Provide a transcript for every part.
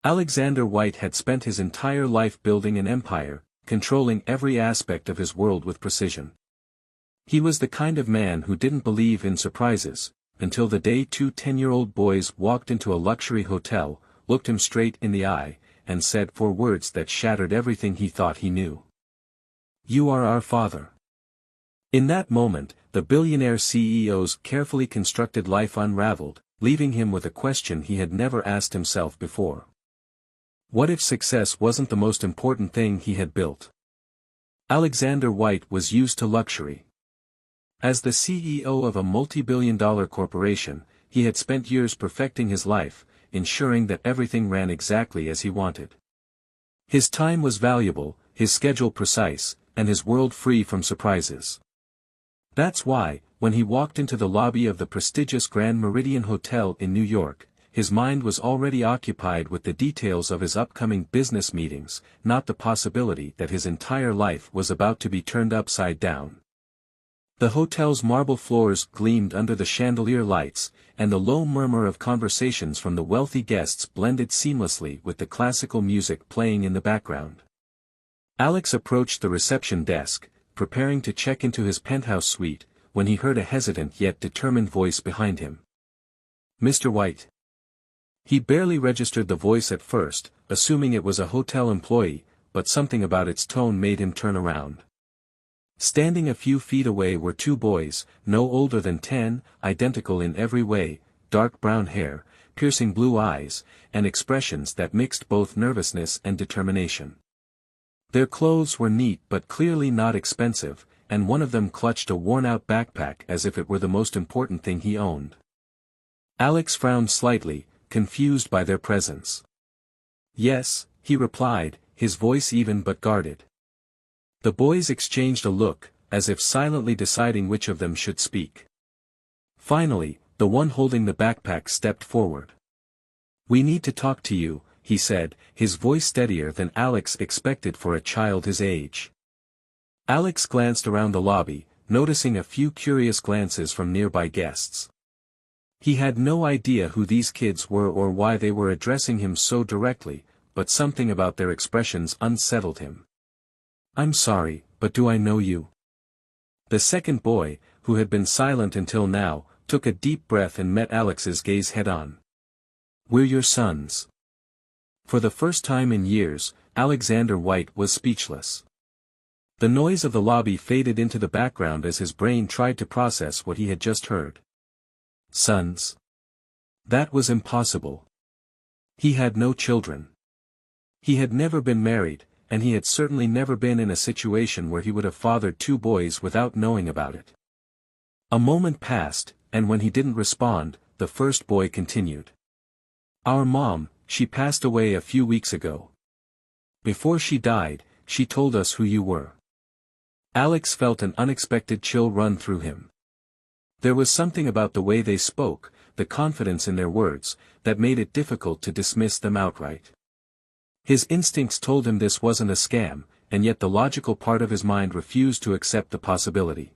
Alexander White had spent his entire life building an empire, controlling every aspect of his world with precision. He was the kind of man who didn't believe in surprises, until the day two 10-year-old boys walked into a luxury hotel, looked him straight in the eye, and said 4 words that shattered everything he thought he knew. "You are our father." In that moment, the billionaire CEO's carefully constructed life unraveled, leaving him with a question he had never asked himself before. What if success wasn't the most important thing he had built? Alexander White was used to luxury. As the CEO of a multi-billion-dollar corporation, he had spent years perfecting his life, ensuring that everything ran exactly as he wanted. His time was valuable, his schedule precise, and his world free from surprises. That's why, when he walked into the lobby of the prestigious Grand Meridian Hotel in New York, his mind was already occupied with the details of his upcoming business meetings, not the possibility that his entire life was about to be turned upside down. The hotel's marble floors gleamed under the chandelier lights, and the low murmur of conversations from the wealthy guests blended seamlessly with the classical music playing in the background. Alex approached the reception desk, preparing to check into his penthouse suite, when he heard a hesitant yet determined voice behind him. "Mr. White." He barely registered the voice at first, assuming it was a hotel employee, but something about its tone made him turn around. Standing a few feet away were 2 boys, no older than 10, identical in every way, dark brown hair, piercing blue eyes, and expressions that mixed both nervousness and determination. Their clothes were neat but clearly not expensive, and one of them clutched a worn-out backpack as if it were the most important thing he owned. Alex frowned slightly, confused by their presence. "Yes," he replied, his voice even but guarded. The boys exchanged a look, as if silently deciding which of them should speak. Finally, the one holding the backpack stepped forward. "We need to talk to you," he said, his voice steadier than Alex expected for a child his age. Alex glanced around the lobby, noticing a few curious glances from nearby guests. He had no idea who these kids were or why they were addressing him so directly, but something about their expressions unsettled him. "I'm sorry, but do I know you?" The second boy, who had been silent until now, took a deep breath and met Alex's gaze head-on. "We're your sons." For the first time in years, Alexander White was speechless. The noise of the lobby faded into the background as his brain tried to process what he had just heard. Sons. That was impossible. He had no children. He had never been married, and he had certainly never been in a situation where he would have fathered 2 boys without knowing about it. A moment passed, and when he didn't respond, the first boy continued. "Our mom, she passed away a few weeks ago. Before she died, she told us who you were." Alex felt an unexpected chill run through him. There was something about the way they spoke, the confidence in their words, that made it difficult to dismiss them outright. His instincts told him this wasn't a scam, and yet the logical part of his mind refused to accept the possibility.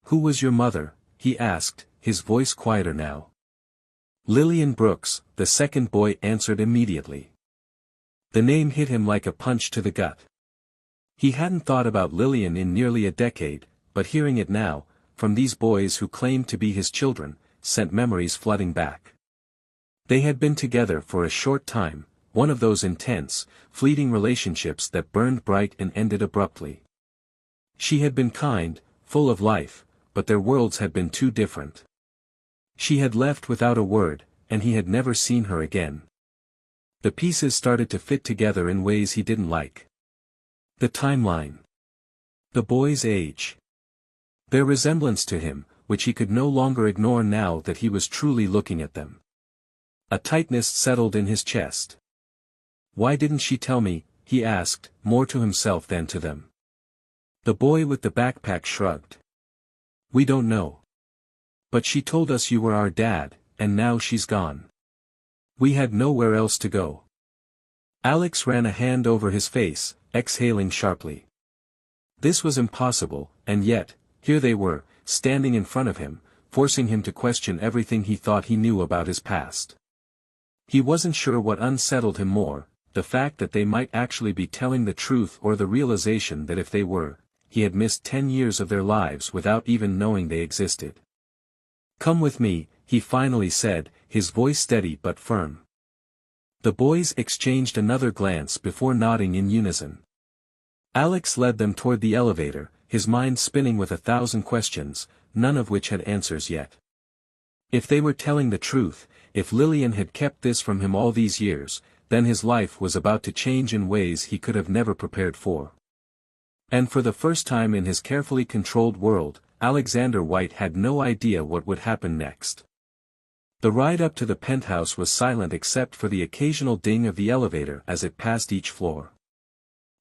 "Who was your mother?" he asked, his voice quieter now. "Lillian Brooks," the second boy answered immediately. The name hit him like a punch to the gut. He hadn't thought about Lillian in nearly a decade, but hearing it now, from these boys who claimed to be his children, sent memories flooding back. They had been together for a short time, one of those intense, fleeting relationships that burned bright and ended abruptly. She had been kind, full of life, but their worlds had been too different. She had left without a word, and he had never seen her again. The pieces started to fit together in ways he didn't like. The timeline. The boy's age. Their resemblance to him, which he could no longer ignore now that he was truly looking at them. A tightness settled in his chest. "Why didn't she tell me?" he asked, more to himself than to them. The boy with the backpack shrugged. "We don't know. But she told us you were our dad, and now she's gone. We had nowhere else to go." Alex ran a hand over his face, exhaling sharply. This was impossible, and yet, here they were, standing in front of him, forcing him to question everything he thought he knew about his past. He wasn't sure what unsettled him more, the fact that they might actually be telling the truth or the realization that if they were, he had missed 10 years of their lives without even knowing they existed. "Come with me," he finally said, his voice steady but firm. The boys exchanged another glance before nodding in unison. Alex led them toward the elevator, his mind spinning with 1,000 questions, none of which had answers yet. If they were telling the truth, if Lillian had kept this from him all these years, then his life was about to change in ways he could have never prepared for. And for the first time in his carefully controlled world, Alexander White had no idea what would happen next. The ride up to the penthouse was silent except for the occasional ding of the elevator as it passed each floor.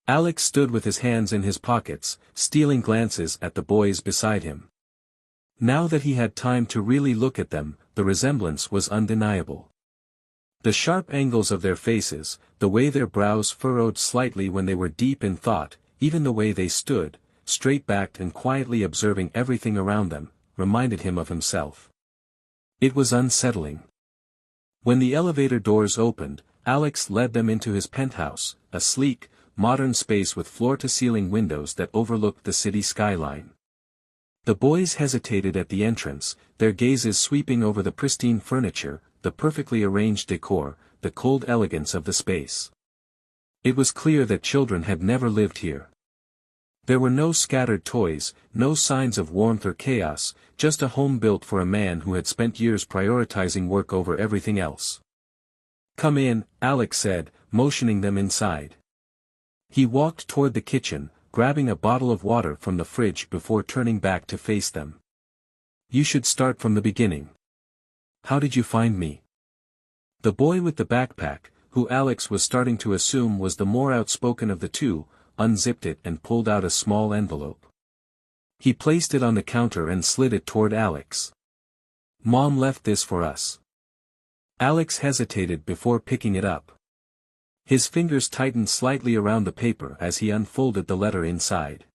Alex stood with his hands in his pockets, stealing glances at the boys beside him. Now that he had time to really look at them, the resemblance was undeniable. The sharp angles of their faces, the way their brows furrowed slightly when they were deep in thought, even the way they stood, straight-backed and quietly observing everything around them, reminded him of himself. It was unsettling. When the elevator doors opened, Alex led them into his penthouse, a sleek, modern space with floor-to-ceiling windows that overlooked the city skyline. The boys hesitated at the entrance, their gazes sweeping over the pristine furniture, the perfectly arranged decor, the cold elegance of the space. It was clear that children had never lived here. There were no scattered toys, no signs of warmth or chaos, just a home built for a man who had spent years prioritizing work over everything else. "Come in," Alex said, motioning them inside. He walked toward the kitchen, grabbing a bottle of water from the fridge before turning back to face them. "You should start from the beginning. How did you find me?" The boy with the backpack, who Alex was starting to assume was the more outspoken of the two, unzipped it and pulled out a small envelope. He placed it on the counter and slid it toward Alex. "Mom left this for us." Alex hesitated before picking it up. His fingers tightened slightly around the paper as he unfolded the letter inside.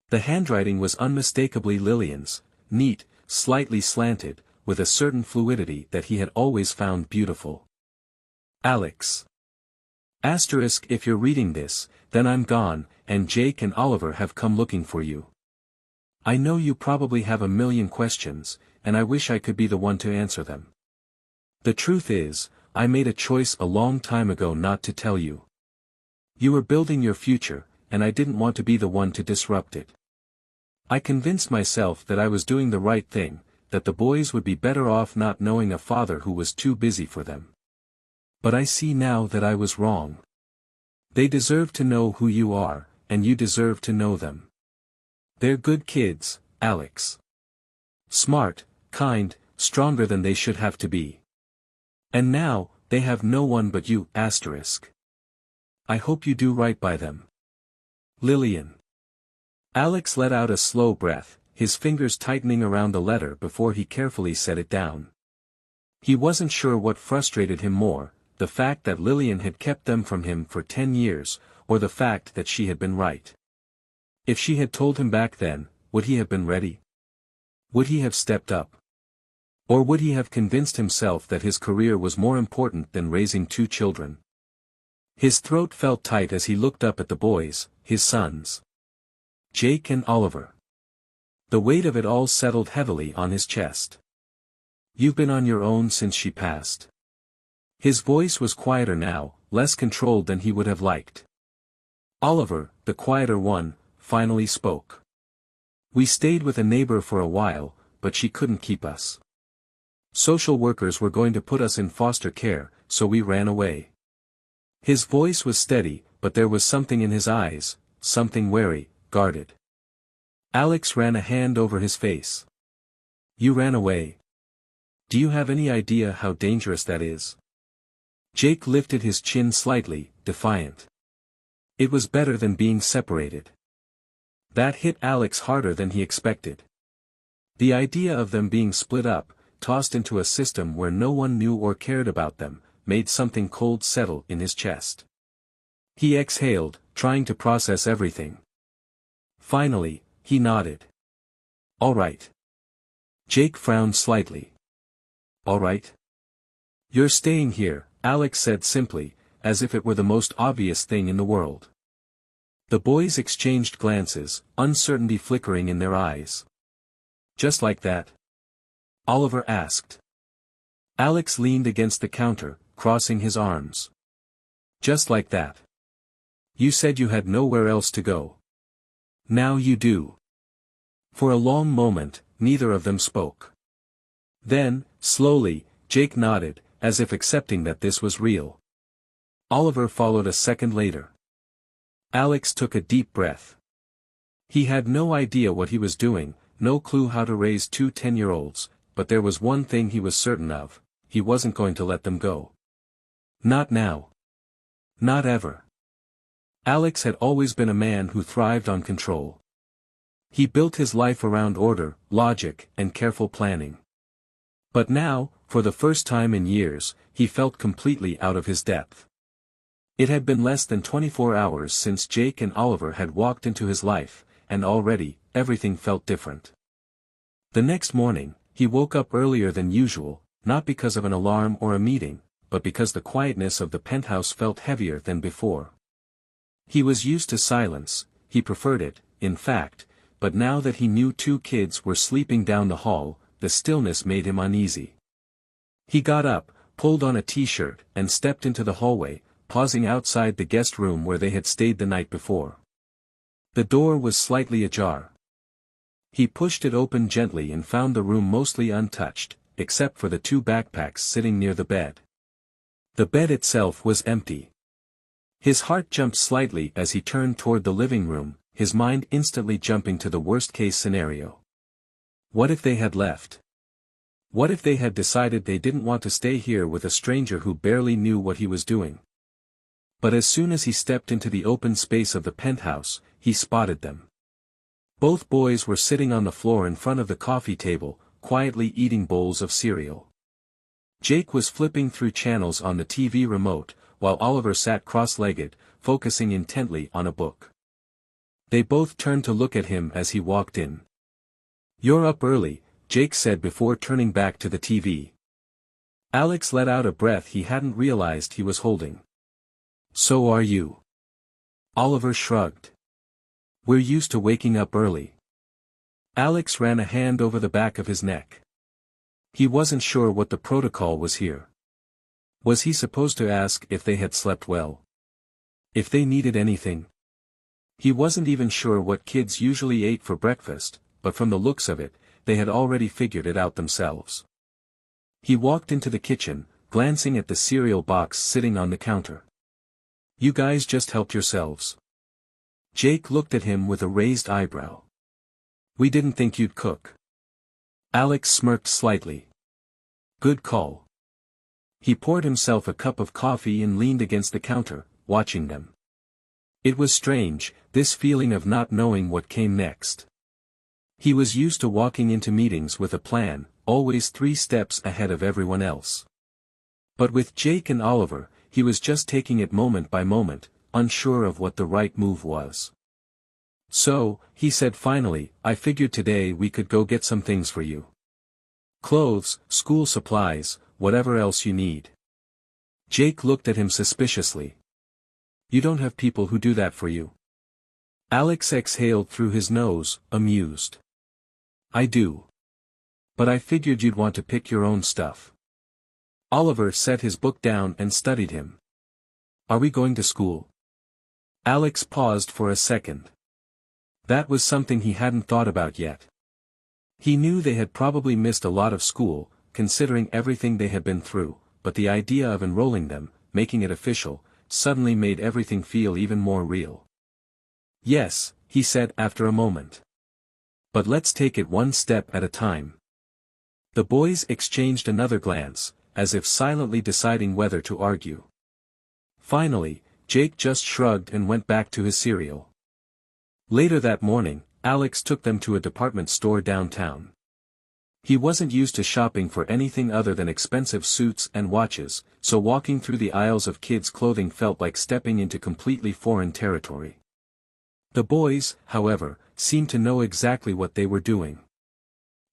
The handwriting was unmistakably Lillian's, neat, slightly slanted, with a certain fluidity that he had always found beautiful. "Alex. If you're reading this, then I'm gone, and Jake and Oliver have come looking for you. I know you probably have a million questions, and I wish I could be the one to answer them. The truth is, I made a choice a long time ago not to tell you. You were building your future, and I didn't want to be the one to disrupt it. I convinced myself that I was doing the right thing, that the boys would be better off not knowing a father who was too busy for them. But I see now that I was wrong. They deserve to know who you are, and you deserve to know them. They're good kids, Alex. Smart, kind, stronger than they should have to be. And now, they have no one but you, I hope you do right by them. Lillian." Alex let out a slow breath, his fingers tightening around the letter before he carefully set it down. He wasn't sure what frustrated him more, the fact that Lillian had kept them from him for 10 years, or the fact that she had been right. If she had told him back then, would he have been ready? Would he have stepped up? Or would he have convinced himself that his career was more important than raising 2 children? His throat felt tight as he looked up at the boys, his sons. Jake and Oliver. The weight of it all settled heavily on his chest. "You've been on your own since she passed." His voice was quieter now, less controlled than he would have liked. Oliver, the quieter one, finally spoke. "We stayed with a neighbor for a while, but she couldn't keep us. Social workers were going to put us in foster care, so we ran away." His voice was steady, but there was something in his eyes, something wary, guarded. Alex ran a hand over his face. "You ran away. Do you have any idea how dangerous that is?" Jake lifted his chin slightly, defiant. It was better than being separated. That hit Alex harder than he expected. The idea of them being split up, tossed into a system where no one knew or cared about them, made something cold settle in his chest. He exhaled, trying to process everything. Finally, he nodded. "All right." Jake frowned slightly. "All right? You're staying here," Alex said simply, as if it were the most obvious thing in the world. The boys exchanged glances, uncertainty flickering in their eyes. Just like that? Oliver asked. Alex leaned against the counter, crossing his arms. Just like that. You said you had nowhere else to go. Now you do. For a long moment, neither of them spoke. Then, slowly, Jake nodded, as if accepting that this was real. Oliver followed a second later. Alex took a deep breath. He had no idea what he was doing, no clue how to raise two 10-year-olds, but there was one thing he was certain of: he wasn't going to let them go. Not now. Not ever. Alex had always been a man who thrived on control. He built his life around order, logic, and careful planning. But now, for the first time in years, he felt completely out of his depth. It had been less than 24 hours since Jake and Oliver had walked into his life, and already, everything felt different. The next morning, he woke up earlier than usual, not because of an alarm or a meeting, but because the quietness of the penthouse felt heavier than before. He was used to silence, he preferred it, in fact, but now that he knew two kids were sleeping down the hall, the stillness made him uneasy. He got up, pulled on a t-shirt, and stepped into the hallway, pausing outside the guest room where they had stayed the night before. The door was slightly ajar. He pushed it open gently and found the room mostly untouched, except for the two backpacks sitting near the bed. The bed itself was empty. His heart jumped slightly as he turned toward the living room, his mind instantly jumping to the worst-case scenario. What if they had left? What if they had decided they didn't want to stay here with a stranger who barely knew what he was doing? But as soon as he stepped into the open space of the penthouse, he spotted them. Both boys were sitting on the floor in front of the coffee table, quietly eating bowls of cereal. Jake was flipping through channels on the TV remote, while Oliver sat cross-legged, focusing intently on a book. They both turned to look at him as he walked in. "You're up early," Jake said before turning back to the TV. Alex let out a breath he hadn't realized he was holding. "So are you." Oliver shrugged. "We're used to waking up early." Alex ran a hand over the back of his neck. He wasn't sure what the protocol was here. Was he supposed to ask if they had slept well? If they needed anything? He wasn't even sure what kids usually ate for breakfast, but from the looks of it, they had already figured it out themselves. He walked into the kitchen, glancing at the cereal box sitting on the counter. "You guys just helped yourselves." Jake looked at him with a raised eyebrow. "We didn't think you'd cook." Alex smirked slightly. "Good call." He poured himself a cup of coffee and leaned against the counter, watching them. It was strange, this feeling of not knowing what came next. He was used to walking into meetings with a plan, always 3 steps ahead of everyone else. But with Jake and Oliver, he was just taking it moment by moment, unsure of what the right move was. "So," he said finally, "I figured today we could go get some things for you. Clothes, school supplies, whatever else you need." Jake looked at him suspiciously. "You don't have people who do that for you?" Alex exhaled through his nose, amused. "I do. But I figured you'd want to pick your own stuff." Oliver set his book down and studied him. "Are we going to school?" Alex paused for a second. That was something he hadn't thought about yet. He knew they had probably missed a lot of school, considering everything they had been through, but the idea of enrolling them, making it official, suddenly made everything feel even more real. "Yes," he said after a moment. "But let's take it one step at a time." The boys exchanged another glance, as if silently deciding whether to argue. Finally, Jake just shrugged and went back to his cereal. Later that morning, Alex took them to a department store downtown. He wasn't used to shopping for anything other than expensive suits and watches, so walking through the aisles of kids' clothing felt like stepping into completely foreign territory. The boys, however, seemed to know exactly what they were doing.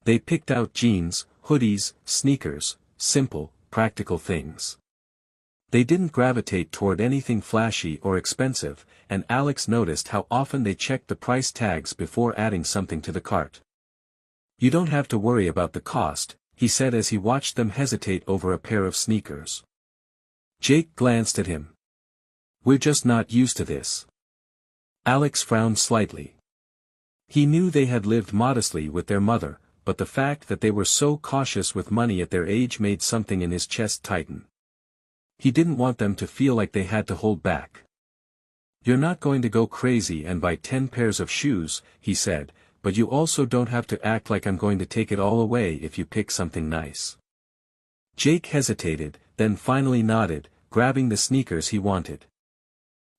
They picked out jeans, hoodies, sneakers, simple, practical things. They didn't gravitate toward anything flashy or expensive, and Alex noticed how often they checked the price tags before adding something to the cart. "You don't have to worry about the cost," he said as he watched them hesitate over a pair of sneakers. Jake glanced at him. "We're just not used to this." Alex frowned slightly. He knew they had lived modestly with their mother, but the fact that they were so cautious with money at their age made something in his chest tighten. He didn't want them to feel like they had to hold back. "You're not going to go crazy and buy 10 pairs of shoes," he said, "but you also don't have to act like I'm going to take it all away if you pick something nice." Jake hesitated, then finally nodded, grabbing the sneakers he wanted.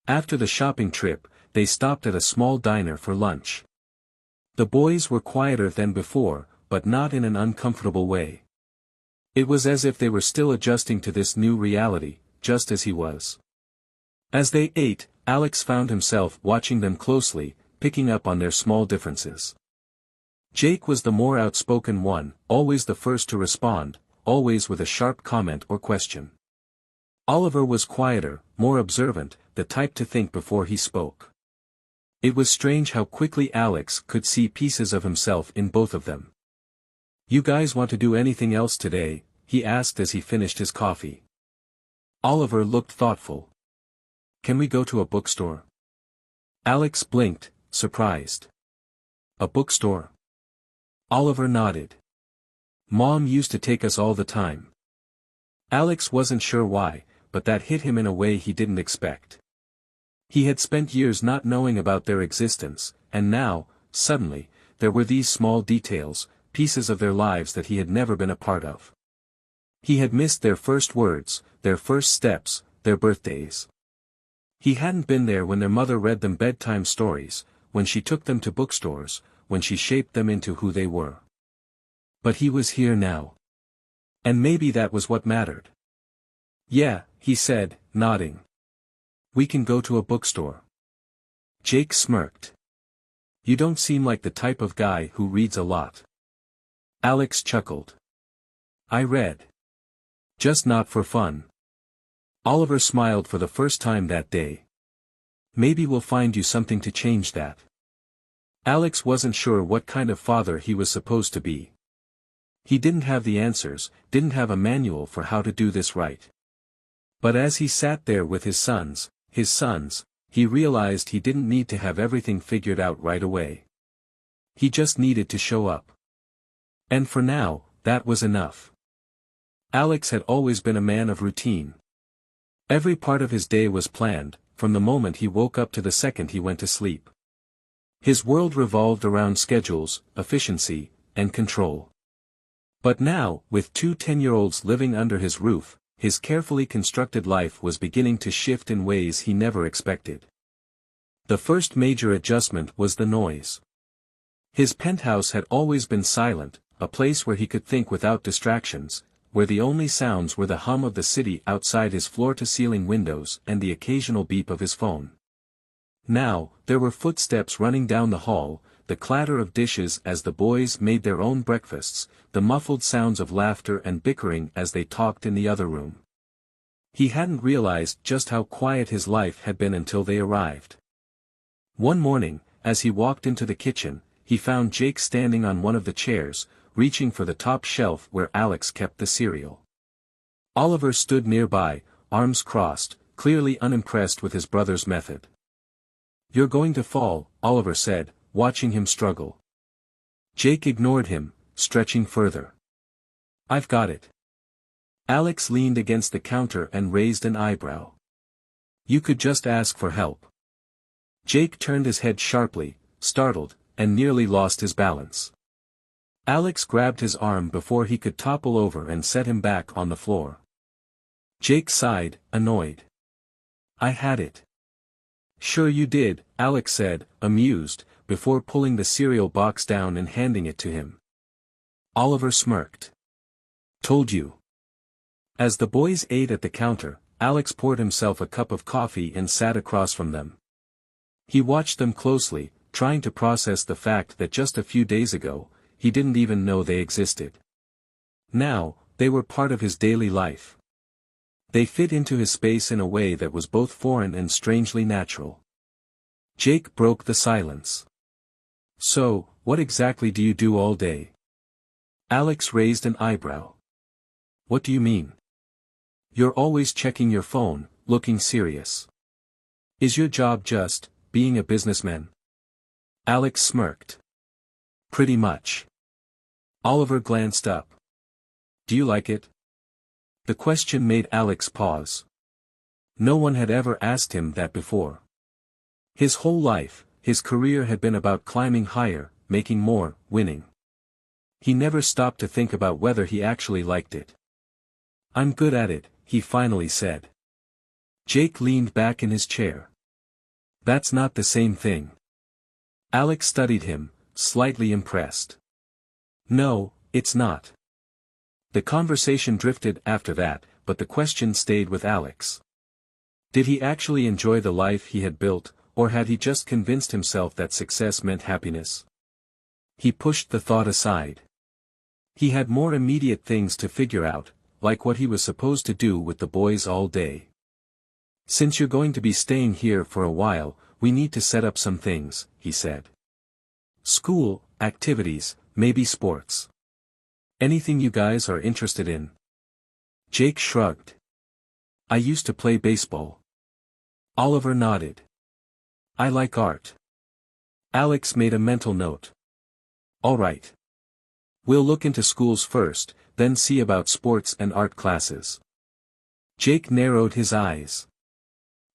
After the shopping trip, they stopped at a small diner for lunch. The boys were quieter than before, but not in an uncomfortable way. It was as if they were still adjusting to this new reality, just as he was. As they ate, Alex found himself watching them closely, picking up on their small differences. Jake was the more outspoken one, always the first to respond, always with a sharp comment or question. Oliver was quieter, more observant, the type to think before he spoke. It was strange how quickly Alex could see pieces of himself in both of them. "You guys want to do anything else today?" he asked as he finished his coffee. Oliver looked thoughtful. "Can we go to a bookstore?" Alex blinked, surprised. "A bookstore?" Oliver nodded. "Mom used to take us all the time." Alex wasn't sure why, but that hit him in a way he didn't expect. He had spent years not knowing about their existence, and now, suddenly, there were these small details, pieces of their lives that he had never been a part of. He had missed their first words, their first steps, their birthdays. He hadn't been there when their mother read them bedtime stories, when she took them to bookstores, when she shaped them into who they were. But he was here now. And maybe that was what mattered. "Yeah," he said, nodding. "We can go to a bookstore." Jake smirked. "You don't seem like the type of guy who reads a lot." Alex chuckled. "I read. Just not for fun." Oliver smiled for the first time that day. "Maybe we'll find you something to change that." Alex wasn't sure what kind of father he was supposed to be. He didn't have the answers, didn't have a manual for how to do this right. But as he sat there with his sons, he realized he didn't need to have everything figured out right away. He just needed to show up. And for now, that was enough. Alex had always been a man of routine. Every part of his day was planned, from the moment he woke up to the second he went to sleep. His world revolved around schedules, efficiency, and control. But now, with 2 10-year-olds living under his roof, his carefully constructed life was beginning to shift in ways he never expected. The first major adjustment was the noise. His penthouse had always been silent, a place where he could think without distractions, where the only sounds were the hum of the city outside his floor-to-ceiling windows and the occasional beep of his phone. Now, there were footsteps running down the hall, the clatter of dishes as the boys made their own breakfasts, the muffled sounds of laughter and bickering as they talked in the other room. He hadn't realized just how quiet his life had been until they arrived. One morning, as he walked into the kitchen, he found Jake standing on one of the chairs, reaching for the top shelf where Alex kept the cereal. Oliver stood nearby, arms crossed, clearly unimpressed with his brother's method. "You're going to fall," Oliver said, watching him struggle. Jake ignored him, stretching further. "I've got it." Alex leaned against the counter and raised an eyebrow. "You could just ask for help." Jake turned his head sharply, startled, and nearly lost his balance. Alex grabbed his arm before he could topple over and set him back on the floor. Jake sighed, annoyed. "I had it." "Sure you did," Alex said, amused, before pulling the cereal box down and handing it to him. Oliver smirked. "Told you." As the boys ate at the counter, Alex poured himself a cup of coffee and sat across from them. He watched them closely, trying to process the fact that just a few days ago, he didn't even know they existed. Now, they were part of his daily life. They fit into his space in a way that was both foreign and strangely natural. Jake broke the silence. So, what exactly do you do all day? Alex raised an eyebrow. What do you mean? You're always checking your phone, looking serious. Is your job just being a businessman? Alex smirked. Pretty much. Oliver glanced up. Do you like it? The question made Alex pause. No one had ever asked him that before. His whole life, his career had been about climbing higher, making more, winning. He never stopped to think about whether he actually liked it. I'm good at it, he finally said. Jake leaned back in his chair. That's not the same thing. Alex studied him, slightly impressed. No, it's not. The conversation drifted after that, but the question stayed with Alex. Did he actually enjoy the life he had built, or had he just convinced himself that success meant happiness? He pushed the thought aside. He had more immediate things to figure out, like what he was supposed to do with the boys all day. Since you're going to be staying here for a while, we need to set up some things, he said. School, activities, maybe sports. Anything you guys are interested in? Jake shrugged. I used to play baseball. Oliver nodded. I like art. Alex made a mental note. All right. We'll look into schools first, then see about sports and art classes. Jake narrowed his eyes.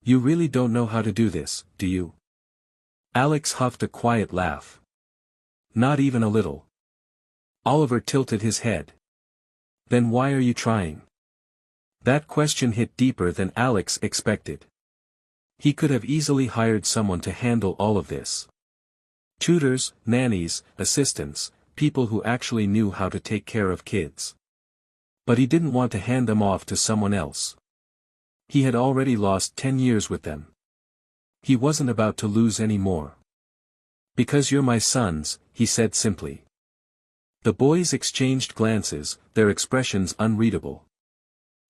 You really don't know how to do this, do you? Alex huffed a quiet laugh. Not even a little. Oliver tilted his head. Then why are you trying? That question hit deeper than Alex expected. He could have easily hired someone to handle all of this. Tutors, nannies, assistants, people who actually knew how to take care of kids. But he didn't want to hand them off to someone else. He had already lost 10 years with them. He wasn't about to lose any more. Because you're my sons, he said simply. The boys exchanged glances, their expressions unreadable.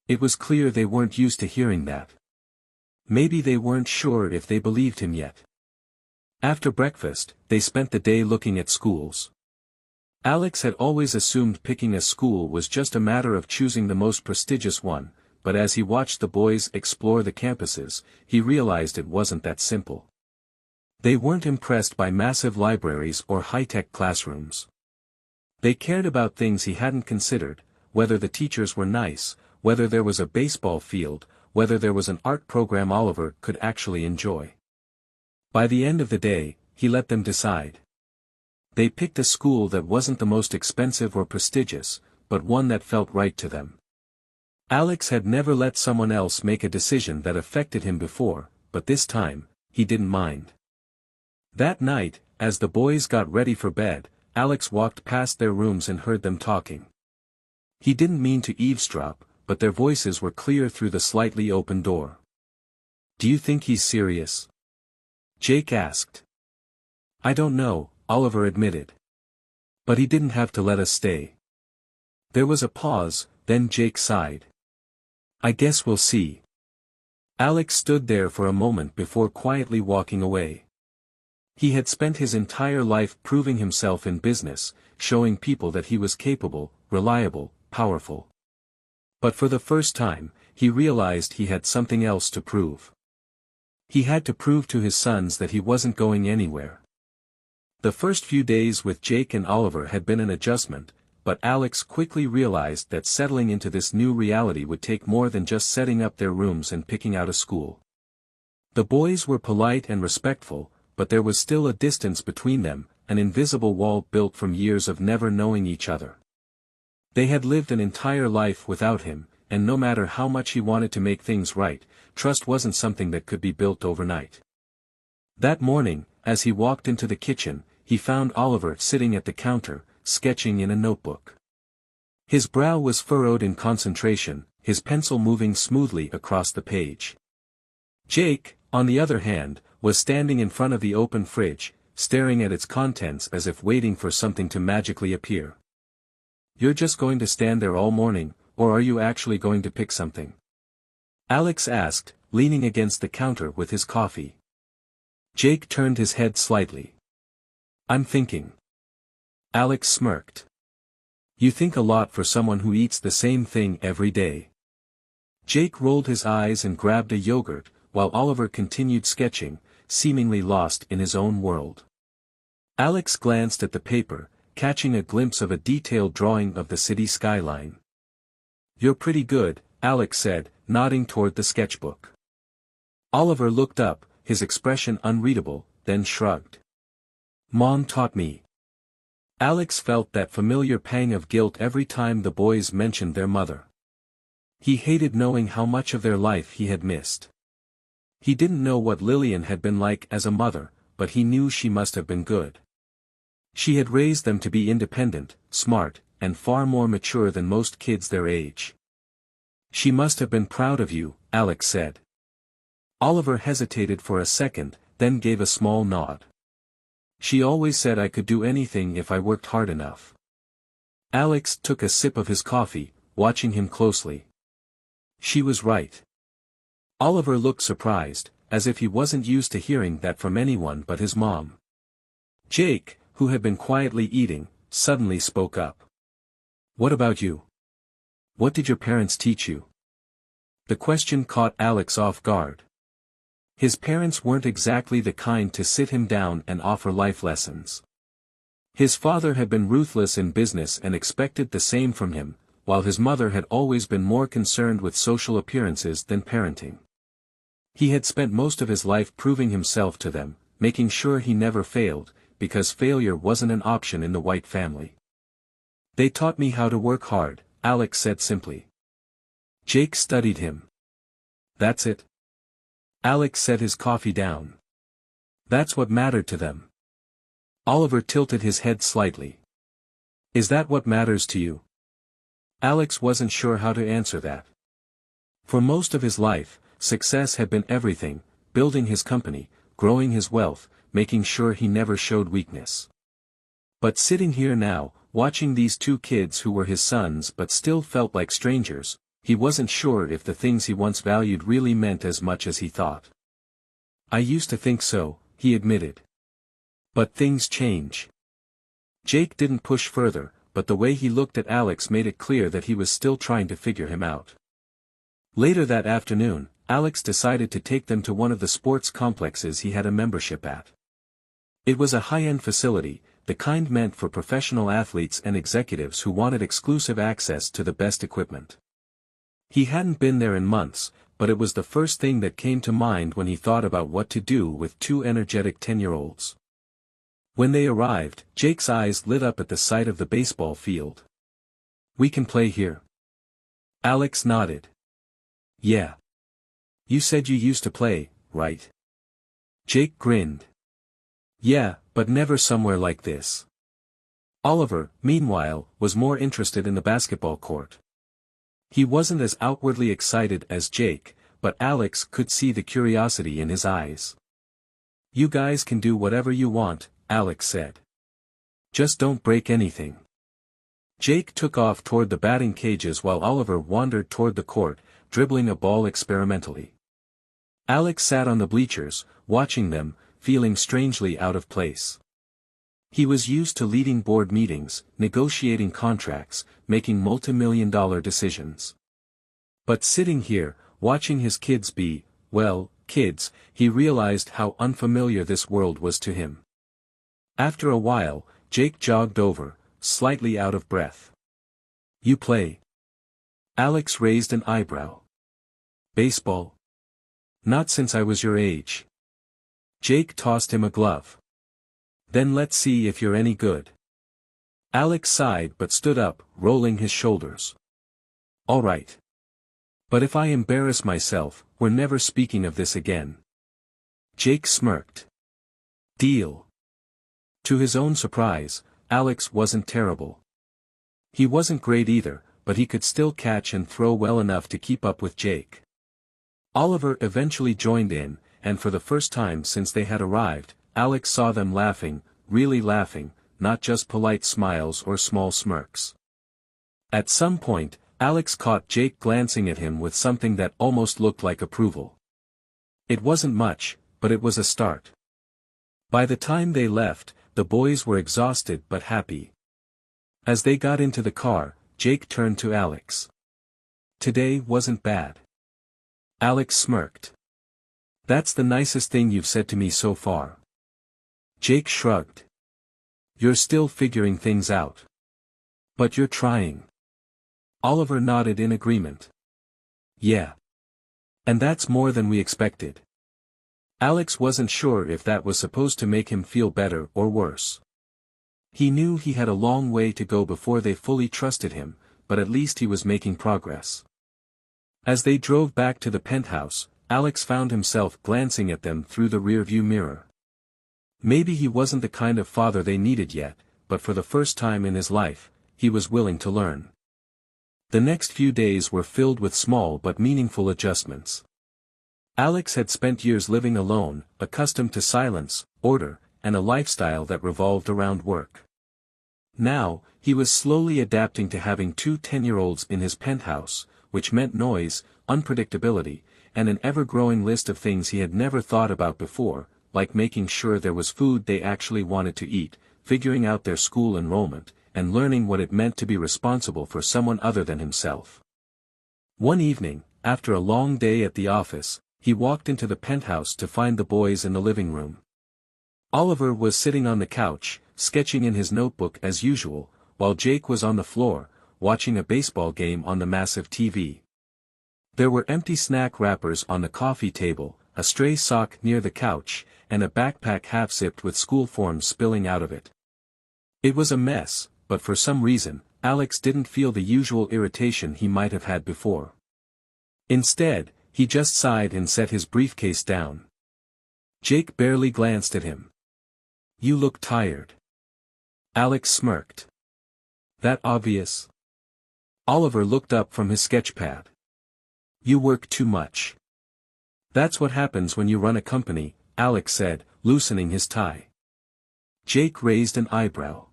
It was clear they weren't used to hearing that. Maybe they weren't sure if they believed him yet. After breakfast, they spent the day looking at schools. Alex had always assumed picking a school was just a matter of choosing the most prestigious one, but as he watched the boys explore the campuses, he realized it wasn't that simple. They weren't impressed by massive libraries or high-tech classrooms. They cared about things he hadn't considered, whether the teachers were nice, whether there was a baseball field, whether there was an art program Oliver could actually enjoy. By the end of the day, he let them decide. They picked a school that wasn't the most expensive or prestigious, but one that felt right to them. Alex had never let someone else make a decision that affected him before, but this time, he didn't mind. That night, as the boys got ready for bed, Alex walked past their rooms and heard them talking. He didn't mean to eavesdrop, but their voices were clear through the slightly open door. Do you think he's serious? Jake asked. I don't know, Oliver admitted. But he didn't have to let us stay. There was a pause, then Jake sighed. I guess we'll see. Alex stood there for a moment before quietly walking away. He had spent his entire life proving himself in business, showing people that he was capable, reliable, powerful. But for the first time, he realized he had something else to prove. He had to prove to his sons that he wasn't going anywhere. The first few days with Jake and Oliver had been an adjustment, but Alex quickly realized that settling into this new reality would take more than just setting up their rooms and picking out a school. The boys were polite and respectful, but there was still a distance between them, an invisible wall built from years of never knowing each other. They had lived an entire life without him, and no matter how much he wanted to make things right, trust wasn't something that could be built overnight. That morning, as he walked into the kitchen, he found Oliver sitting at the counter, sketching in a notebook. His brow was furrowed in concentration, his pencil moving smoothly across the page. Jake, on the other hand, was standing in front of the open fridge, staring at its contents as if waiting for something to magically appear. You're just going to stand there all morning, or are you actually going to pick something? Alex asked, leaning against the counter with his coffee. Jake turned his head slightly. I'm thinking. Alex smirked. You think a lot for someone who eats the same thing every day. Jake rolled his eyes and grabbed a yogurt, while Oliver continued sketching, seemingly lost in his own world. Alex glanced at the paper, catching a glimpse of a detailed drawing of the city skyline. You're pretty good, Alex said, nodding toward the sketchbook. Oliver looked up, his expression unreadable, then shrugged. Mom taught me. Alex felt that familiar pang of guilt every time the boys mentioned their mother. He hated knowing how much of their life he had missed. He didn't know what Lillian had been like as a mother, but he knew she must have been good. She had raised them to be independent, smart, and far more mature than most kids their age. She must have been proud of you, Alex said. Oliver hesitated for a second, then gave a small nod. She always said I could do anything if I worked hard enough. Alex took a sip of his coffee, watching him closely. She was right. Oliver looked surprised, as if he wasn't used to hearing that from anyone but his mom. Jake, who had been quietly eating, suddenly spoke up. What about you? What did your parents teach you? The question caught Alex off guard. His parents weren't exactly the kind to sit him down and offer life lessons. His father had been ruthless in business and expected the same from him, while his mother had always been more concerned with social appearances than parenting. He had spent most of his life proving himself to them, making sure he never failed, because failure wasn't an option in the White family. They taught me how to work hard, Alex said simply. Jake studied him. That's it? Alex set his coffee down. That's what mattered to them. Oliver tilted his head slightly. Is that what matters to you? Alex wasn't sure how to answer that. For most of his life, success had been everything, building his company, growing his wealth, making sure he never showed weakness. But sitting here now, watching these two kids who were his sons but still felt like strangers, he wasn't sure if the things he once valued really meant as much as he thought. I used to think so, he admitted. But things change. Jake didn't push further, but the way he looked at Alex made it clear that he was still trying to figure him out. Later that afternoon, Alex decided to take them to one of the sports complexes he had a membership at. It was a high-end facility, the kind meant for professional athletes and executives who wanted exclusive access to the best equipment. He hadn't been there in months, but it was the first thing that came to mind when he thought about what to do with two energetic 10-year-olds. When they arrived, Jake's eyes lit up at the sight of the baseball field. We can play here. Alex nodded. Yeah. You said you used to play, right? Jake grinned. Yeah, but never somewhere like this. Oliver, meanwhile, was more interested in the basketball court. He wasn't as outwardly excited as Jake, but Alex could see the curiosity in his eyes. You guys can do whatever you want, Alex said. Just don't break anything. Jake took off toward the batting cages while Oliver wandered toward the court, dribbling a ball experimentally. Alex sat on the bleachers, watching them, feeling strangely out of place. He was used to leading board meetings, negotiating contracts, making multi-million-dollar decisions. But sitting here, watching his kids be, well, kids, he realized how unfamiliar this world was to him. After a while, Jake jogged over, slightly out of breath. You play? Alex raised an eyebrow. Baseball? Not since I was your age. Jake tossed him a glove. Then let's see if you're any good. Alex sighed but stood up, rolling his shoulders. All right. But if I embarrass myself, we're never speaking of this again. Jake smirked. Deal. To his own surprise, Alex wasn't terrible. He wasn't great either, but he could still catch and throw well enough to keep up with Jake. Oliver eventually joined in, and for the first time since they had arrived, Alex saw them laughing, really laughing, not just polite smiles or small smirks. At some point, Alex caught Jake glancing at him with something that almost looked like approval. It wasn't much, but it was a start. By the time they left, the boys were exhausted but happy. As they got into the car, Jake turned to Alex. "Today wasn't bad." Alex smirked. "That's the nicest thing you've said to me so far." Jake shrugged. "You're still figuring things out. But you're trying." Oliver nodded in agreement. "Yeah. And that's more than we expected." Alex wasn't sure if that was supposed to make him feel better or worse. He knew he had a long way to go before they fully trusted him, but at least he was making progress. As they drove back to the penthouse, Alex found himself glancing at them through the rearview mirror. Maybe he wasn't the kind of father they needed yet, but for the first time in his life, he was willing to learn. The next few days were filled with small but meaningful adjustments. Alex had spent years living alone, accustomed to silence, order, and a lifestyle that revolved around work. Now, he was slowly adapting to having two 10-year-olds in his penthouse, which meant noise, unpredictability, and an ever-growing list of things he had never thought about before, like making sure there was food they actually wanted to eat, figuring out their school enrollment, and learning what it meant to be responsible for someone other than himself. One evening, after a long day at the office, he walked into the penthouse to find the boys in the living room. Oliver was sitting on the couch, sketching in his notebook as usual, while Jake was on the floor, watching a baseball game on the massive TV. There were empty snack wrappers on the coffee table, a stray sock near the couch, and a backpack half-zipped with school forms spilling out of it. It was a mess, but for some reason, Alex didn't feel the usual irritation he might have had before. Instead, he just sighed and set his briefcase down. Jake barely glanced at him. "You look tired." Alex smirked. "That obvious?" Oliver looked up from his sketchpad. "You work too much." "That's what happens when you run a company," Alex said, loosening his tie. Jake raised an eyebrow.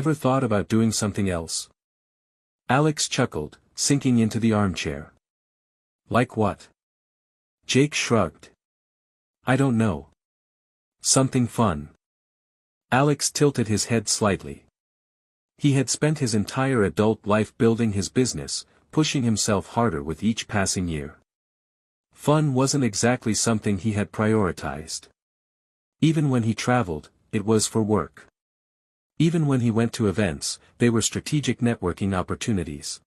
"Ever thought about doing something else?" Alex chuckled, sinking into the armchair. "Like what?" Jake shrugged. "I don't know. Something fun." Alex tilted his head slightly. He had spent his entire adult life building his business, pushing himself harder with each passing year. Fun wasn't exactly something he had prioritized. Even when he traveled, it was for work. Even when he went to events, they were strategic networking opportunities.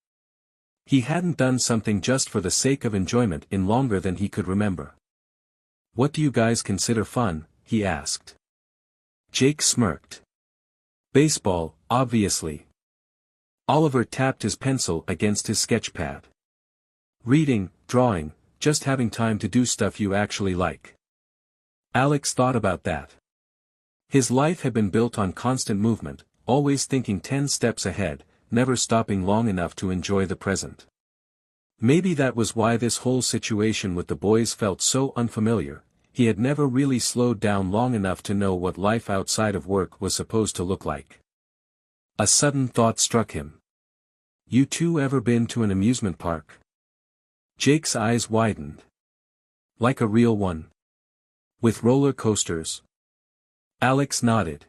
He hadn't done something just for the sake of enjoyment in longer than he could remember. "What do you guys consider fun?" he asked. Jake smirked. "Baseball, obviously." Oliver tapped his pencil against his sketchpad. "Reading, drawing, just having time to do stuff you actually like." Alex thought about that. His life had been built on constant movement, always thinking 10 steps ahead, never stopping long enough to enjoy the present. Maybe that was why this whole situation with the boys felt so unfamiliar. He had never really slowed down long enough to know what life outside of work was supposed to look like. A sudden thought struck him. "You two ever been to an amusement park?" Jake's eyes widened. "Like a real one? With roller coasters?" Alex nodded.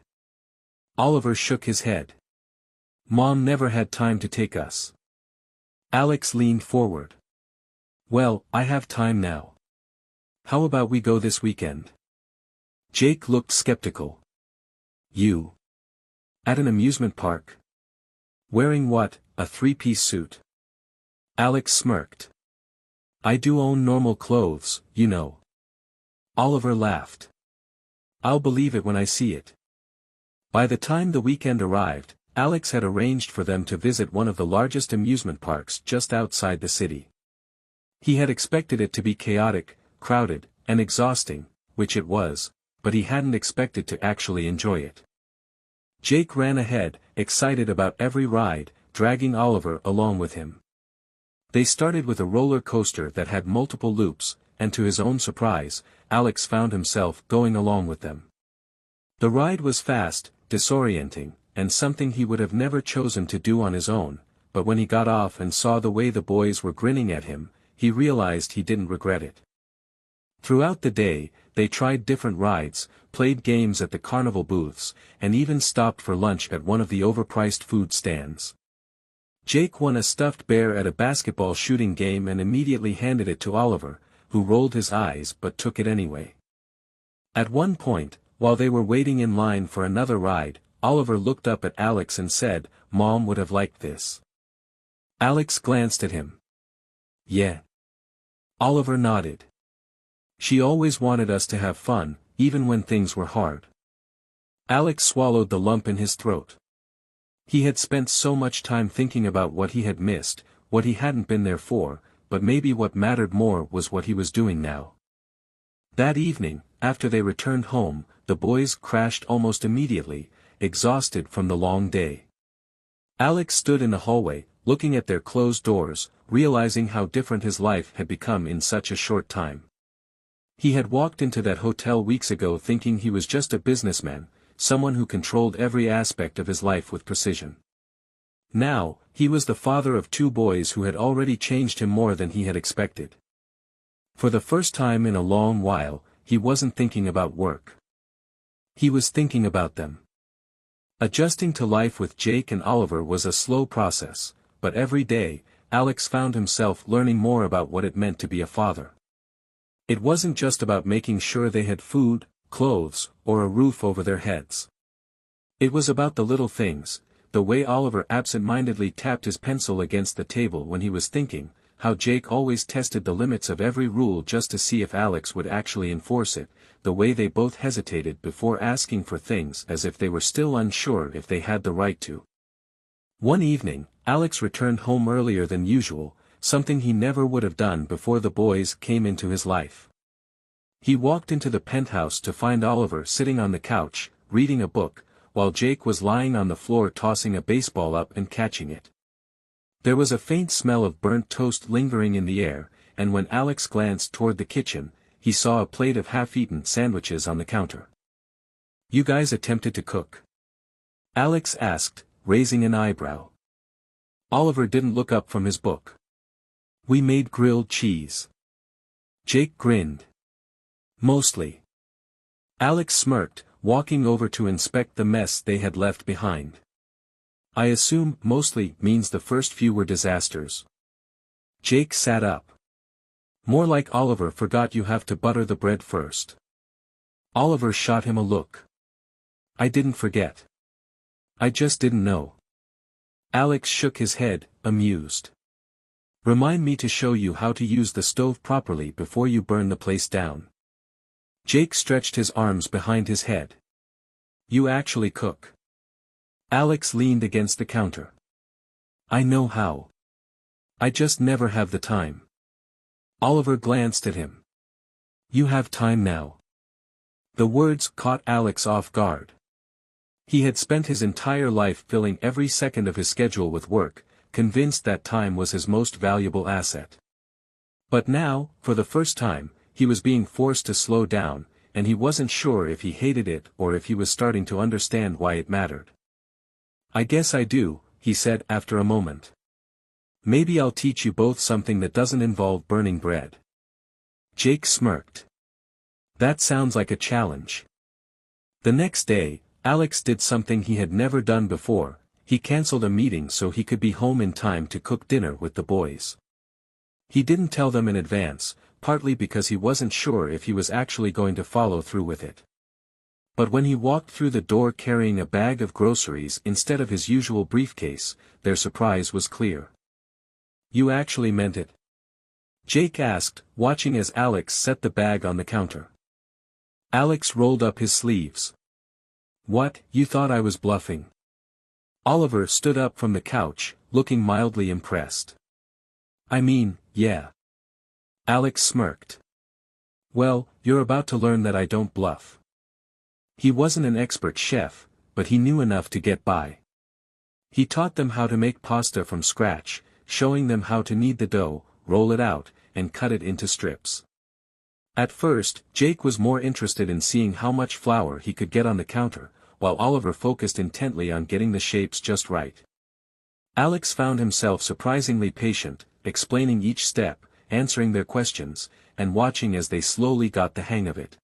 Oliver shook his head. "Mom never had time to take us." Alex leaned forward. "Well, I have time now. How about we go this weekend?" Jake looked skeptical. "You? At an amusement park? Wearing what, a three-piece suit?" Alex smirked. "I do own normal clothes, you know." Oliver laughed. "I'll believe it when I see it." By the time the weekend arrived, Alex had arranged for them to visit one of the largest amusement parks just outside the city. He had expected it to be chaotic, crowded, and exhausting, which it was, but he hadn't expected to actually enjoy it. Jake ran ahead, excited about every ride, dragging Oliver along with him. They started with a roller coaster that had multiple loops, and to his own surprise, Alex found himself going along with them. The ride was fast, disorienting, and something he would have never chosen to do on his own, but when he got off and saw the way the boys were grinning at him, he realized he didn't regret it. Throughout the day, they tried different rides, played games at the carnival booths, and even stopped for lunch at one of the overpriced food stands. Jake won a stuffed bear at a basketball shooting game and immediately handed it to Oliver, who rolled his eyes but took it anyway. At one point, while they were waiting in line for another ride, Oliver looked up at Alex and said, "Mom would have liked this." Alex glanced at him. "Yeah." Oliver nodded. "She always wanted us to have fun, even when things were hard." Alex swallowed the lump in his throat. He had spent so much time thinking about what he had missed, what he hadn't been there for, but maybe what mattered more was what he was doing now. That evening, after they returned home, the boys crashed almost immediately, exhausted from the long day. Alex stood in the hallway, looking at their closed doors, realizing how different his life had become in such a short time. He had walked into that hotel weeks ago thinking he was just a businessman, someone who controlled every aspect of his life with precision. Now, he was the father of 2 boys who had already changed him more than he had expected. For the first time in a long while, he wasn't thinking about work. He was thinking about them. Adjusting to life with Jake and Oliver was a slow process, but every day, Alex found himself learning more about what it meant to be a father. It wasn't just about making sure they had food, clothes, or a roof over their heads. It was about the little things, the way Oliver absent-mindedly tapped his pencil against the table when he was thinking, how Jake always tested the limits of every rule just to see if Alex would actually enforce it, the way they both hesitated before asking for things as if they were still unsure if they had the right to. One evening, Alex returned home earlier than usual, something he never would have done before the boys came into his life. He walked into the penthouse to find Oliver sitting on the couch, reading a book, while Jake was lying on the floor tossing a baseball up and catching it. There was a faint smell of burnt toast lingering in the air, and when Alex glanced toward the kitchen, he saw a plate of half-eaten sandwiches on the counter. "You guys attempted to cook?" Alex asked, raising an eyebrow. Oliver didn't look up from his book. "We made grilled cheese." Jake grinned. "Mostly." Alex smirked, walking over to inspect the mess they had left behind. "I assume mostly means the first few were disasters." Jake sat up. "More like Oliver forgot you have to butter the bread first." Oliver shot him a look. "I didn't forget. I just didn't know." Alex shook his head, amused. "Remind me to show you how to use the stove properly before you burn the place down." Jake stretched his arms behind his head. "You actually cook?" Alex leaned against the counter. "I know how. I just never have the time." Oliver glanced at him. "You have time now." The words caught Alex off guard. He had spent his entire life filling every second of his schedule with work, convinced that time was his most valuable asset. But now, for the first time, he was being forced to slow down, and he wasn't sure if he hated it or if he was starting to understand why it mattered. "I guess I do," he said after a moment. "Maybe I'll teach you both something that doesn't involve burning bread." Jake smirked. "That sounds like a challenge." The next day, Alex did something he had never done before. He canceled a meeting so he could be home in time to cook dinner with the boys. He didn't tell them in advance, partly because he wasn't sure if he was actually going to follow through with it. But when he walked through the door carrying a bag of groceries instead of his usual briefcase, their surprise was clear. "You actually meant it?" Jake asked, watching as Alex set the bag on the counter. Alex rolled up his sleeves. "What, you thought I was bluffing?" Oliver stood up from the couch, looking mildly impressed. "I mean, yeah." Alex smirked. "Well, you're about to learn that I don't bluff." He wasn't an expert chef, but he knew enough to get by. He taught them how to make pasta from scratch, showing them how to knead the dough, roll it out, and cut it into strips. At first, Jake was more interested in seeing how much flour he could get on the counter, while Oliver focused intently on getting the shapes just right. Alex found himself surprisingly patient, explaining each step, answering their questions, and watching as they slowly got the hang of it.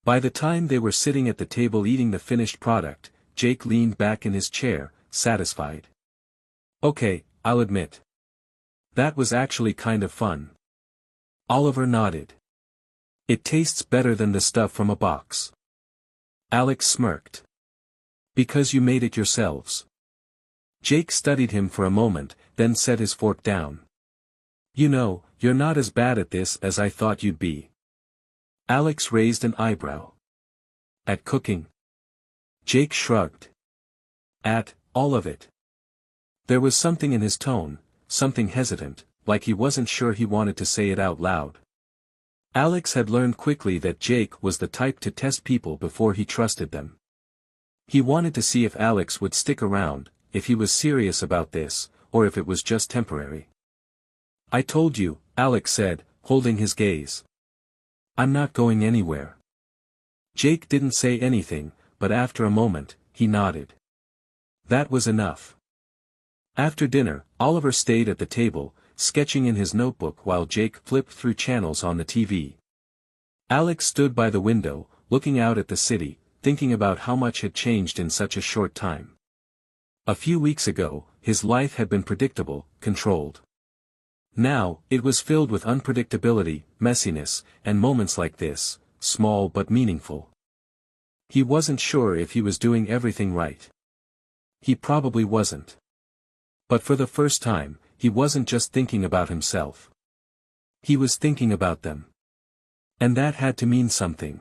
By the time they were sitting at the table eating the finished product, Jake leaned back in his chair, satisfied. "Okay, I'll admit. That was actually kind of fun." Oliver nodded. "It tastes better than the stuff from a box." Alex smirked. "Because you made it yourselves." Jake studied him for a moment, then set his fork down. "You know, you're not as bad at this as I thought you'd be." Alex raised an eyebrow. "At cooking?" Jake shrugged. "At all of it." There was something in his tone, something hesitant, like he wasn't sure he wanted to say it out loud. Alex had learned quickly that Jake was the type to test people before he trusted them. He wanted to see if Alex would stick around, if he was serious about this, or if it was just temporary. "I told you," Alex said, holding his gaze. "I'm not going anywhere." Jake didn't say anything, but after a moment, he nodded. That was enough. After dinner, Oliver stayed at the table, sketching in his notebook while Jake flipped through channels on the TV. Alex stood by the window, looking out at the city, thinking about how much had changed in such a short time. A few weeks ago, his life had been predictable, controlled. Now, it was filled with unpredictability, messiness, and moments like this, small but meaningful. He wasn't sure if he was doing everything right. He probably wasn't. But for the first time, he wasn't just thinking about himself. He was thinking about them. And that had to mean something.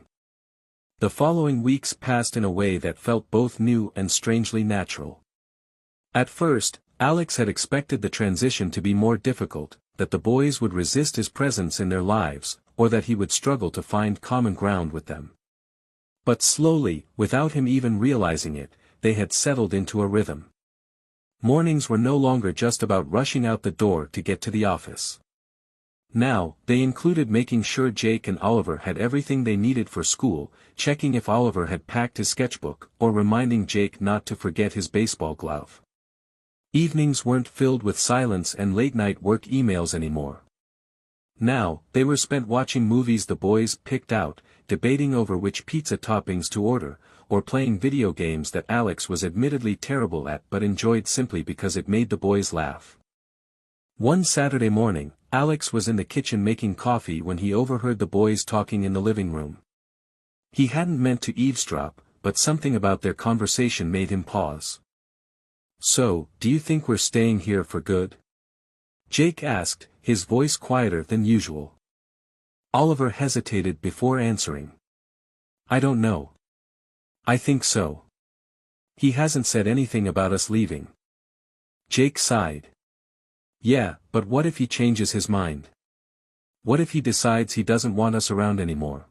The following weeks passed in a way that felt both new and strangely natural. At first, Alex had expected the transition to be more difficult, that the boys would resist his presence in their lives, or that he would struggle to find common ground with them. But slowly, without him even realizing it, they had settled into a rhythm. Mornings were no longer just about rushing out the door to get to the office. Now, they included making sure Jake and Oliver had everything they needed for school, checking if Oliver had packed his sketchbook, or reminding Jake not to forget his baseball glove. Evenings weren't filled with silence and late-night work emails anymore. Now, they were spent watching movies the boys picked out, debating over which pizza toppings to order, or playing video games that Alex was admittedly terrible at but enjoyed simply because it made the boys laugh. One Saturday morning, Alex was in the kitchen making coffee when he overheard the boys talking in the living room. He hadn't meant to eavesdrop, but something about their conversation made him pause. "So, do you think we're staying here for good?" Jake asked, his voice quieter than usual. Oliver hesitated before answering. "I don't know. I think so. He hasn't said anything about us leaving." Jake sighed. "Yeah, but what if he changes his mind? What if he decides he doesn't want us around anymore?"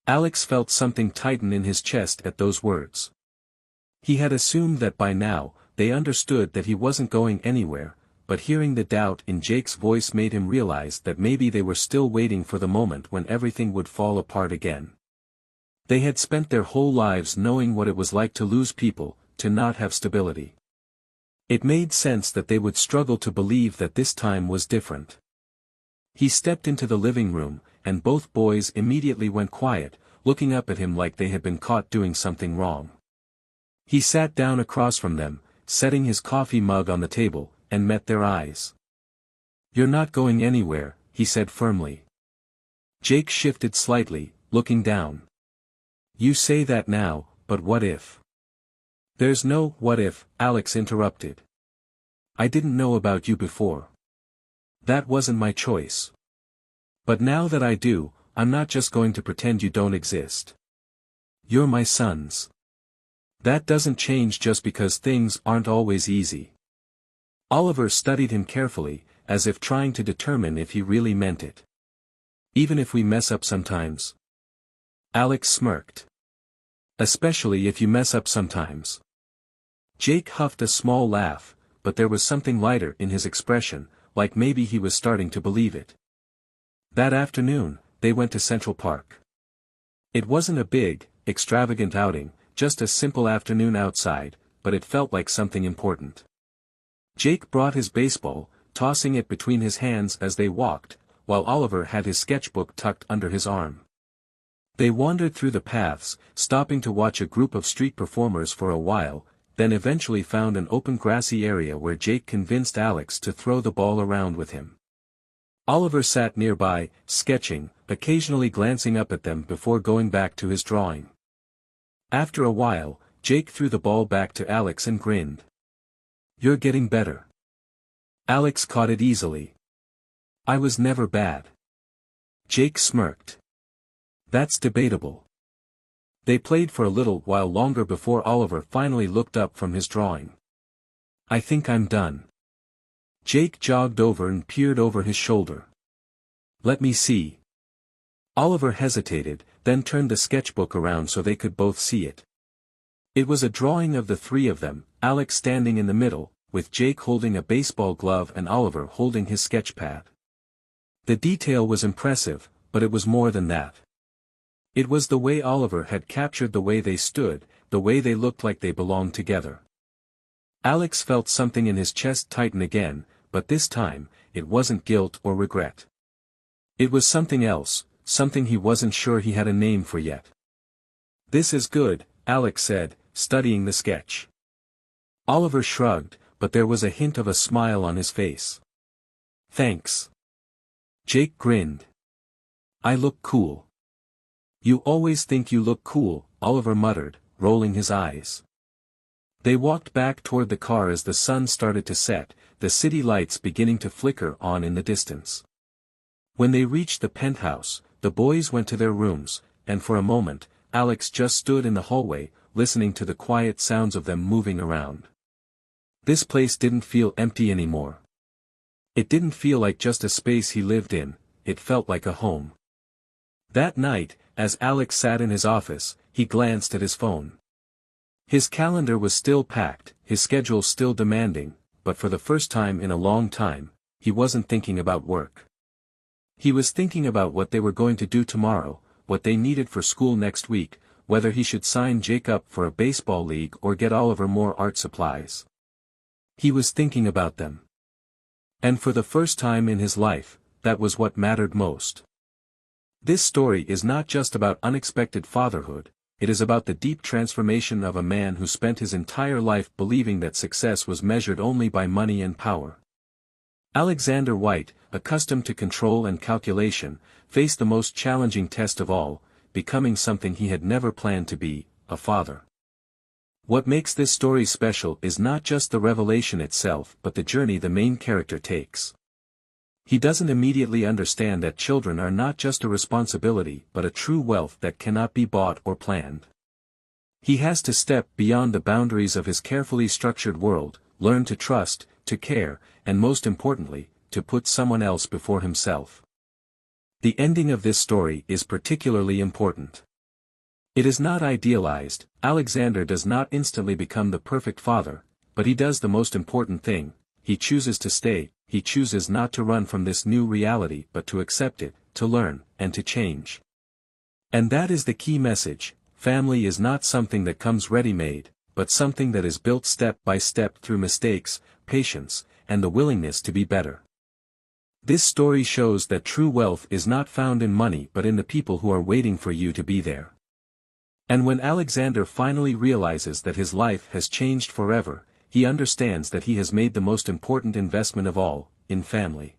Alex felt something tighten in his chest at those words. He had assumed that by now, they understood that he wasn't going anywhere, but hearing the doubt in Jake's voice made him realize that maybe they were still waiting for the moment when everything would fall apart again. They had spent their whole lives knowing what it was like to lose people, to not have stability. It made sense that they would struggle to believe that this time was different. He stepped into the living room, and both boys immediately went quiet, looking up at him like they had been caught doing something wrong. He sat down across from them, setting his coffee mug on the table, and met their eyes. "You're not going anywhere," he said firmly. Jake shifted slightly, looking down. "You say that now, but what if?" "There's no what if," Alex interrupted. "I didn't know about you before. That wasn't my choice. But now that I do, I'm not just going to pretend you don't exist. You're my sons. That doesn't change just because things aren't always easy." Oliver studied him carefully, as if trying to determine if he really meant it. "Even if we mess up sometimes?" Alex smirked. "Especially if you mess up sometimes." Jake huffed a small laugh, but there was something lighter in his expression, like maybe he was starting to believe it. That afternoon, they went to Central Park. It wasn't a big, extravagant outing, just a simple afternoon outside, but it felt like something important. Jake brought his baseball, tossing it between his hands as they walked, while Oliver had his sketchbook tucked under his arm. They wandered through the paths, stopping to watch a group of street performers for a while, then eventually found an open grassy area where Jake convinced Alex to throw the ball around with him. Oliver sat nearby, sketching, occasionally glancing up at them before going back to his drawing. After a while, Jake threw the ball back to Alex and grinned. "You're getting better." Alex caught it easily. "I was never bad." Jake smirked. "That's debatable." They played for a little while longer before Oliver finally looked up from his drawing. "I think I'm done." Jake jogged over and peered over his shoulder. "Let me see." Oliver hesitated, then turned the sketchbook around so they could both see it. It was a drawing of the three of them, Alex standing in the middle, with Jake holding a baseball glove and Oliver holding his sketchpad. The detail was impressive, but it was more than that. It was the way Oliver had captured the way they stood, the way they looked like they belonged together. Alex felt something in his chest tighten again, but this time, it wasn't guilt or regret. It was something else, something he wasn't sure he had a name for yet. "This is good," Alex said, studying the sketch. Oliver shrugged, but there was a hint of a smile on his face. "Thanks." Jake grinned. "I look cool." "You always think you look cool," Oliver muttered, rolling his eyes. They walked back toward the car as the sun started to set, the city lights beginning to flicker on in the distance. When they reached the penthouse, the boys went to their rooms, and for a moment, Alex just stood in the hallway, listening to the quiet sounds of them moving around. This place didn't feel empty anymore. It didn't feel like just a space he lived in, it felt like a home. That night, as Alex sat in his office, he glanced at his phone. His calendar was still packed, his schedule still demanding, but for the first time in a long time, he wasn't thinking about work. He was thinking about what they were going to do tomorrow, what they needed for school next week, whether he should sign Jake up for a baseball league or get Oliver more art supplies. He was thinking about them. And for the first time in his life, that was what mattered most. This story is not just about unexpected fatherhood, it is about the deep transformation of a man who spent his entire life believing that success was measured only by money and power. Alexander White, accustomed to control and calculation, faced the most challenging test of all, becoming something he had never planned to be, a father. What makes this story special is not just the revelation itself but the journey the main character takes. He doesn't immediately understand that children are not just a responsibility but a true wealth that cannot be bought or planned. He has to step beyond the boundaries of his carefully structured world, learn to trust, to care, and most importantly, to put someone else before himself. The ending of this story is particularly important. It is not idealized, Alexander does not instantly become the perfect father, but he does the most important thing, he chooses to stay. He chooses not to run from this new reality but to accept it, to learn, and to change. And that is the key message: family is not something that comes ready-made, but something that is built step by step through mistakes, patience, and the willingness to be better. This story shows that true wealth is not found in money but in the people who are waiting for you to be there. And when Alexander finally realizes that his life has changed forever, he understands that he has made the most important investment of all, in family.